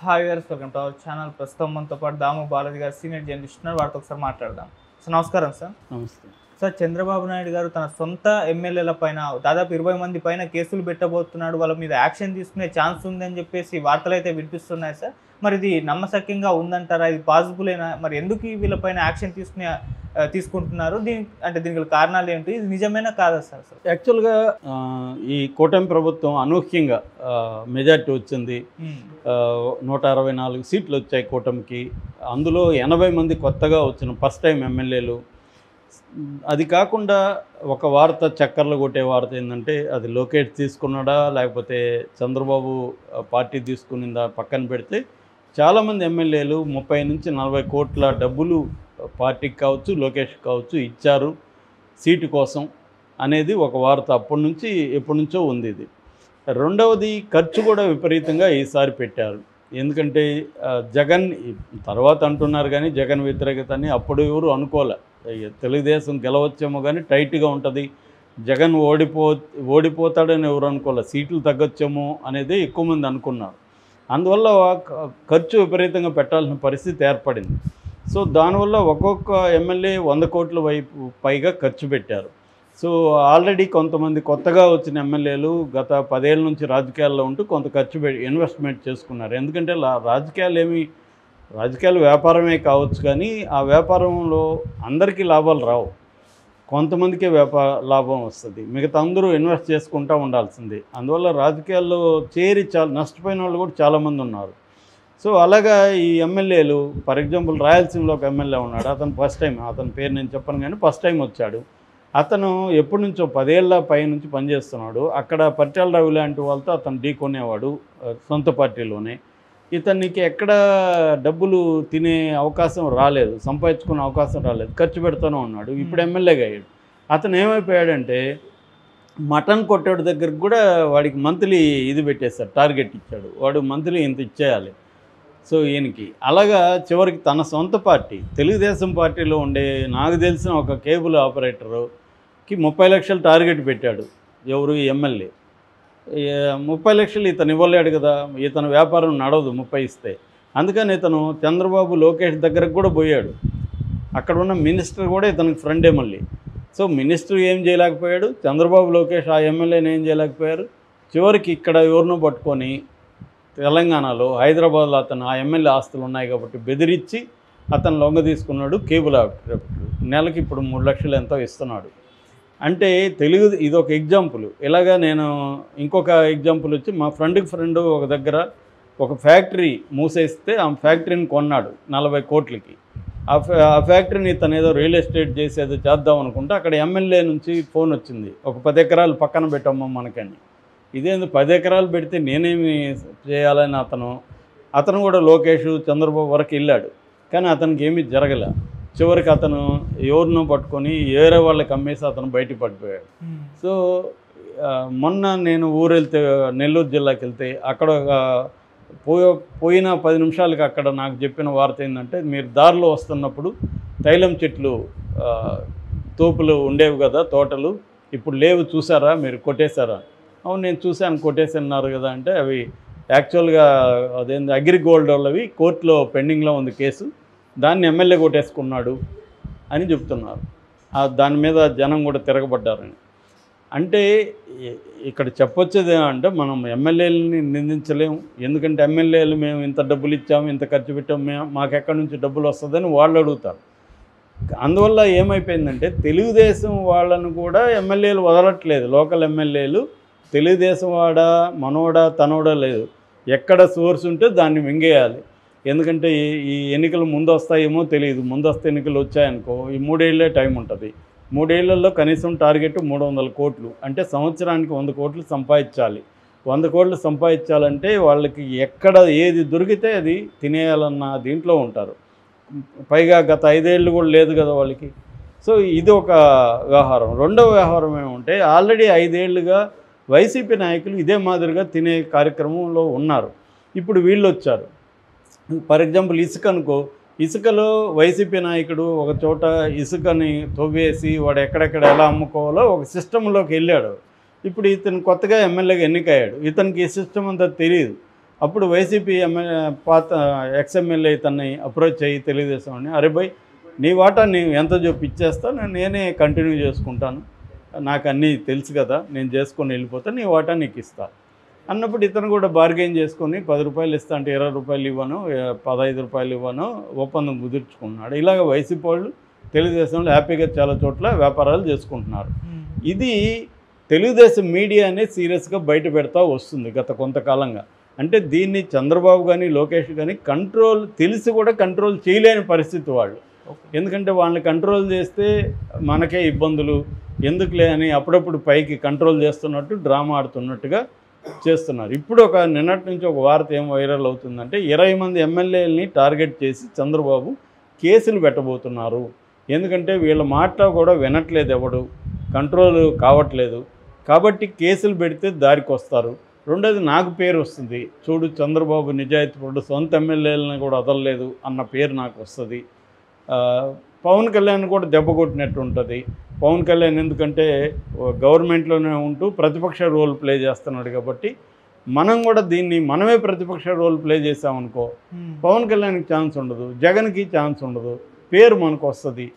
Hi viewers, welcome to our channel. ప్రస్తుతం మనతో పాటు దాము బాలాజీ గారు సీనియర్ జర్నలిస్ట్ ఉన్నారు. వారితో ఒకసారి మాట్లాడదాం. సో నమస్కారం సార్. నమస్తే సార్, చంద్రబాబు నాయుడు గారు తన సొంత ఎమ్మెల్యేల పైన దాదాపు 20 మంది పైన కేసులు పెట్టబోతున్నాడు, వాళ్ళ మీద యాక్షన్ తీసుకునే ఛాన్స్ ఉందని చెప్పేసి వార్తలు అయితే వినిపిస్తున్నాయి సార్. మరి ఇది నమ్మశక్యంగా ఉందంటారా? ఇది పాసిబులేనా? మరి ఎందుకు వీళ్ళపైన యాక్షన్ తీసుకుంటున్నారు? దీనికి కారణాలు ఏంటి? ఇది నిజమేనా కాదా సార్? యాక్చువల్గా ఈ కూటమి ప్రభుత్వం అనూహ్యంగా మెజార్టీ వచ్చింది. 164 సీట్లు వచ్చాయి కూటమికి. అందులో 80 మంది కొత్తగా వచ్చిన ఫస్ట్ టైం ఎమ్మెల్యేలు. అది కాకుండా ఒక వార్త చక్కర్లు కొట్టే వార్త ఏంటంటే, అది లోకేష్ తీసుకున్నాడా లేకపోతే చంద్రబాబు పార్టీ తీసుకునిందా పక్కన పెడితే, చాలామంది ఎమ్మెల్యేలు 30 నుంచి 40 కోట్ల డబ్బులు పార్టీకి కావచ్చు లోకేష్ కావచ్చు ఇచ్చారు సీటు కోసం అనేది ఒక వార్త ఎప్పటి నుంచో ఉంది. ఇది రెండవది, ఖర్చు కూడా విపరీతంగా ఈసారి పెట్టారు. ఎందుకంటే జగన్ తర్వాత అంటున్నారు కానీ జగన్ వ్యతిరేకత అని అప్పుడు ఎవరు అనుకోలే. తెలుగుదేశం గెలవచ్చేమో కానీ టైట్గా ఉంటుంది, జగన్ ఓడిపోతాడని ఎవరు అనుకోలే, సీట్లు తగ్గొచ్చేమో అనేది ఎక్కువ మంది అనుకున్నారు. అందువల్ల ఖర్చు విపరీతంగా పెట్టాల్సిన పరిస్థితి ఏర్పడింది. సో దానివల్ల ఒక్కొక్క ఎమ్మెల్యే 100 కోట్ల పైగా ఖర్చు పెట్టారు. సో ఆల్రెడీ కొంతమంది కొత్తగా వచ్చిన ఎమ్మెల్యేలు గత 10 ఏళ్ళ నుంచి రాజకీయాల్లో ఉంటూ కొంత ఖర్చు ఇన్వెస్ట్మెంట్ చేసుకున్నారు. ఎందుకంటే రాజకీయాలు వ్యాపారమే కావచ్చు, కానీ ఆ వ్యాపారంలో అందరికీ లాభాలు రావు, కొంతమందికే లాభం వస్తుంది, మిగతా అందరూ ఇన్వెస్ట్ చేసుకుంటూ ఉండాల్సింది. అందువల్ల రాజకీయాల్లో చేరి నష్టపోయిన వాళ్ళు కూడా చాలామంది ఉన్నారు. సో అలాగా ఈ ఎమ్మెల్యేలు, ఫర్ ఎగ్జాంపుల్ రాయలసీమలో ఒక ఎమ్మెల్యే ఉన్నాడు. అతను ఫస్ట్ టైం, అతని పేరు నేను చెప్పను కానీ ఫస్ట్ టైం వచ్చాడు. అతను ఎప్పటి నుంచో 10 ఏళ్ళ పై నుంచి పనిచేస్తున్నాడు. అక్కడ పరిటాల రవి లాంటి వాళ్ళతో అతను ఢీకొనేవాడు సొంత పార్టీలోనే. ఇతనికి ఎక్కడ డబ్బులు తినే అవకాశం రాలేదు, సంపాదించుకునే అవకాశం రాలేదు, ఖర్చు పెడుతూనే ఉన్నాడు. ఇప్పుడు ఎమ్మెల్యేగా అయ్యాడు. అతను ఏమైపోయాడంటే, మటన్ కొట్టేడు దగ్గరకు కూడా వాడికి మంత్లీ ఇది పెట్టేశాడు, టార్గెట్ ఇచ్చాడు. వాడు మంత్లీ ఇంత ఇచ్చేయాలి. సో ఈయనకి అలాగా చివరికి తన సొంత పార్టీ తెలుగుదేశం పార్టీలో ఉండే నాకు తెలిసిన ఒక కేబుల్ ఆపరేటర్కి 30 లక్షలు టార్గెట్ పెట్టాడు. ఎవరు? ఎమ్మెల్యే. 30 లక్షలు ఇతను ఇవ్వలేడు కదా, ఇతను వ్యాపారం నడవదు 30 ఇస్తే. అందుకని ఇతను చంద్రబాబు లోకేష్ దగ్గరకు కూడా పోయాడు. అక్కడ ఉన్న మినిస్టర్ కూడా ఇతనికి ఫ్రెండే మళ్ళీ. సో మినిస్టర్ ఏం చేయలేకపోయాడు, చంద్రబాబు లోకేష్ ఆ ఎమ్మెల్యేని ఏం చేయలేకపోయారు. చివరికి ఇక్కడ ఎవరినో పట్టుకొని తెలంగాణలో హైదరాబాద్లో అతను ఆ ఎమ్మెల్యే ఆస్తులు ఉన్నాయి కాబట్టి బెదిరించి అతను లొంగ తీసుకున్నాడు. కేబుల్ ఆపరేటర్ నెలకి ఇప్పుడు 3 లక్షలు ఎంతో ఇస్తున్నాడు. అంటే ఇది ఒక ఎగ్జాంపుల్. ఇలాగా నేను ఇంకొక ఎగ్జాంపుల్ వచ్చి, మా ఫ్రెండ్ ఒక దగ్గర ఒక ఫ్యాక్టరీ మూసేస్తే ఆ ఫ్యాక్టరీని కొన్నాడు 40 కోట్లకి. ఆ ఫ్యాక్టరీని ఇతను ఏదో రియల్ ఎస్టేట్ చేసేదో చేద్దాం అనుకుంటే అక్కడ ఎమ్మెల్యే నుంచి ఫోన్ వచ్చింది, ఒక 10 ఎకరాలు పక్కన పెట్టమ్మా మనకని. ఇదేంది 10 ఎకరాలు పెడితే నేనేమి చేయాలని అతను కూడా లోకేష్ చంద్రబాబు వరకు వెళ్ళాడు, కానీ అతనికి ఏమీ జరగలే. చివరికి అతను ఎవరినో పట్టుకొని వేరే వాళ్ళకి అమ్మేసి అతను బయటికి పడిపోయాడు. సో మొన్న నేను నెల్లూరు జిల్లాకి వెళ్తే అక్కడ పోయిన 10 నిమిషాలకి అక్కడ నాకు చెప్పిన వార్త ఏంటంటే, మీరు దారిలో వస్తున్నప్పుడు తైలం చెట్లు తోపులు ఉండేవి కదా, తోటలు ఇప్పుడు లేవు, చూసారా మీరు, కొట్టేశారా? అవును నేను చూశాను, కొట్టేసన్నారు కదా అంటే, అవి యాక్చువల్గా అదేంది అగ్రిగోల్డ్ వాళ్ళవి కోర్టులో పెండింగ్లో ఉంది కేసు, దాన్ని ఎమ్మెల్యే కొట్టేసుకున్నాడు అని చెప్తున్నారు. దాని మీద జనం కూడా తిరగబడ్డారని. అంటే ఇక్కడ చెప్పొచ్చేది ఏమంటే, మనం ఎమ్మెల్యేలని నిందించలేము. ఎందుకంటే ఎమ్మెల్యేలు మేము ఇంత డబ్బులు ఇచ్చాము, ఇంత ఖర్చు పెట్టాము, మాకెక్కడి నుంచి డబ్బులు వస్తుందని వాళ్ళు అడుగుతారు. అందువల్ల ఏమైపోయిందంటే, తెలుగుదేశం వాళ్ళను కూడా ఎమ్మెల్యేలు వదలట్లేదు. లోకల్ ఎమ్మెల్యేలు తెలుగుదేశం వాడా మనోడా తనోడా లేదు, ఎక్కడ సోర్స్ ఉంటే దాన్ని మింగేయాలి. ఎందుకంటే ఈ ఎన్నికలు ముందు వస్తాయేమో తెలియదు. ముందు వస్తే ఎన్నికలు వచ్చాయనుకో, ఈ 3 ఏళ్ళే టైం ఉంటుంది. 3 ఏళ్లలో కనీసం టార్గెట్ 300 కోట్లు, అంటే సంవత్సరానికి 100 కోట్లు సంపాదించాలి. 100 కోట్లు సంపాదించాలంటే వాళ్ళకి ఎక్కడ ఏది దొరికితే అది తినేయాలన్న దీంట్లో ఉంటారు. పైగా గత 5 ఏళ్ళు కూడా లేదు కదా వాళ్ళకి. సో ఇది ఒక వ్యవహారం. రెండవ వ్యవహారం ఏమంటే, ఆల్రెడీ 5 ఏళ్ళుగా వైసీపీ నాయకులు ఇదే మాదిరిగా తినే కార్యక్రమంలో ఉన్నారు. ఇప్పుడు వీళ్ళు వచ్చారు. ఫర్ ఎగ్జాంపుల్ ఇసుక అనుకో, ఇసుకలో వైసీపీ నాయకుడు ఒక చోట ఇసుకని తవ్వేసి వాడు ఎక్కడెక్కడ ఎలా అమ్ముకోవాలో ఒక సిస్టంలోకి వెళ్ళాడు. ఇప్పుడు ఇతను కొత్తగా ఎమ్మెల్యేగా ఎన్నికయ్యాడు, ఇతనికి ఈ సిస్టమ్ అంతా తెలియదు. అప్పుడు వైసీపీ పాత ఎక్స్ఎమ్మెల్యే తనని అప్రోచ్ అయ్యి తెలుగుదేశం అని, అరే భయ్ నీ వాటా నేను ఎంత ఇచ్చేస్తా, నేనే కంటిన్యూ చేసుకుంటాను, నాకు అన్నీ తెలుసు కదా, నేను చేసుకొని వెళ్ళిపోతా, నీ వాటా నీకు ఇస్తా అన్నప్పుడు ఇతను కూడా బార్గెన్ చేసుకొని 10 రూపాయలు ఇస్తా అంటే 20 రూపాయలు ఇవ్వను, 15 రూపాయలు ఇవ్వను ఒప్పందం కుదుర్చుకున్నాడు. ఇలాగ వైసీపీ వాళ్ళు తెలుగుదేశంలో హ్యాపీగా చాలా చోట్ల వ్యాపారాలు చేసుకుంటున్నారు. ఇది తెలుగుదేశం మీడియా అనేది సీరియస్గా బయట పెడతా వస్తుంది గత కొంతకాలంగా. అంటే దీన్ని చంద్రబాబు కానీ లోకేష్ కానీ కంట్రోల్ తెలిసి కూడా కంట్రోల్ చేయలేని పరిస్థితి వాళ్ళు. ఎందుకంటే వాళ్ళని కంట్రోల్ చేస్తే మనకే ఇబ్బందులు ఎందుకులే అని అప్పుడప్పుడు పైకి కంట్రోల్ చేస్తున్నట్టు డ్రామా ఆడుతున్నట్టుగా చేస్తున్నారు. ఇప్పుడు నిన్నటి నుంచి ఒక వార్త ఏం వైరల్ అవుతుందంటే 20 మంది ఎమ్మెల్యేలని టార్గెట్ చేసి చంద్రబాబు కేసులు పెట్టబోతున్నారు. ఎందుకంటే వీళ్ళ మాట కూడా వినట్లేదు, ఎవడు కంట్రోల్ కావట్లేదు కాబట్టి కేసులు పెడితే దారికి వస్తారు. రెండోది నాకు పేరు వస్తుంది, చూడు చంద్రబాబు నిజాయితీపరుడు, సొంత ఎమ్మెల్యేలను కూడా వదలలేదు అన్న పేరు నాకు వస్తుంది. పవన్ కళ్యాణ్ కూడా దెబ్బ కొట్టినట్టు ఉంటుంది. పవన్ కళ్యాణ్ ఎందుకంటే గవర్నమెంట్లోనే ఉంటూ ప్రతిపక్ష రోల్ ప్లే చేస్తున్నాడు కాబట్టి మనం కూడా దీన్ని మనమే ప్రతిపక్ష రోల్ ప్లే చేసామనుకో పవన్ కళ్యాణ్కి ఛాన్స్ ఉండదు, జగన్కి ఛాన్స్ ఉండదు, పేరు మనకు వస్తుంది.